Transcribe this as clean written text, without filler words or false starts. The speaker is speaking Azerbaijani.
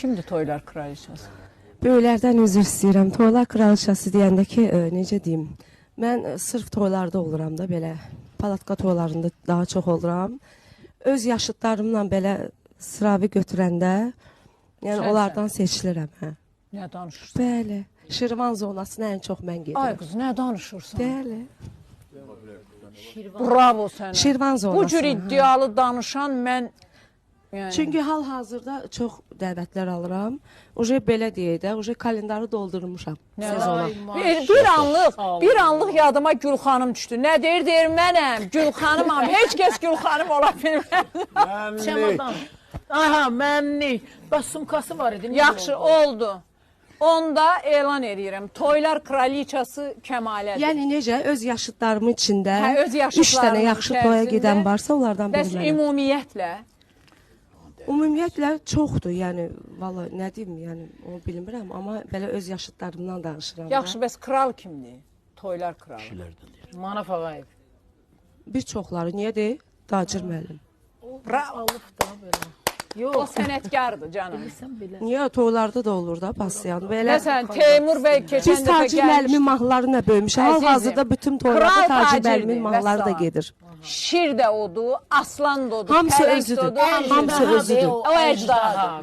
Kimdir toylar kraliçası? Böylərdən üzr istəyirəm. Toylar kraliçası deyəndə ki, necə deyim, mən sırf toylarda oluram da belə, palatka toylarında daha çox oluram. Öz yaşıdlarımla belə sıravi götürəndə, yəni Sənsən. onlardan seçilirəm. Hə. Nə danışırsan? Bəli, Şirvan zonasına ən çox mən Ay gedirəm. qız, nə danışırsan? Bəli, Bravo sənə. Şirvan zonasına. Bu cür iddialı danışan mən... Yəni, Çünki hal-hazırda çox dəvətlər alıram. Uje belə deyək də, uje kalendarı doldurmuşam sezona. bir anlıq yadıma Gül xanım düşdü. Nə deyir mənəm, Gül xanımam. Heç kəs Gül xanım ola bilməz. Çamadan. Aha, mənlik. Bax, sumkası var idi. Yaxşı, oldu. Onda elan edirəm. Toylar kraliçası Kəmalədir. Yəni necə, öz yaşıdlarımın içində Hə, öz yaşıdlarımın 3 dənə yaxşı toya içərisində. gedən varsa, onlardan Bəs biri mənəm. ümumiyyətlə, Ümumiyyətlə çoxdur, yəni valla nə deyim, yəni onu bilmirəm, amma belə öz yaşıdlarımdan danışıram. yaxşı, bəs kral kimdir? Toylar kralı. Manaf Ağayev. Bir çoxları niyə deyir? Tacir müəllim. Bravo. Alıb da belə. O Yox, sənətkardır canım. sən belə. Niyə toylarda da olur da pasiyan? Belə Məsələn, Teymur bəy keçən biz dəfə Tacir gəlmiş. müəllimin mahnılarını da böyümüşük. Əzizim, Hal-hazırda bütün toylarda Kral Tacir tacirdir, müəllimin mahnıları da vəssalam. gedir. Şir də odur, aslan da odur, Hamısı pələng də özüdür. odur, Hamısı özüdür. O əcdadır.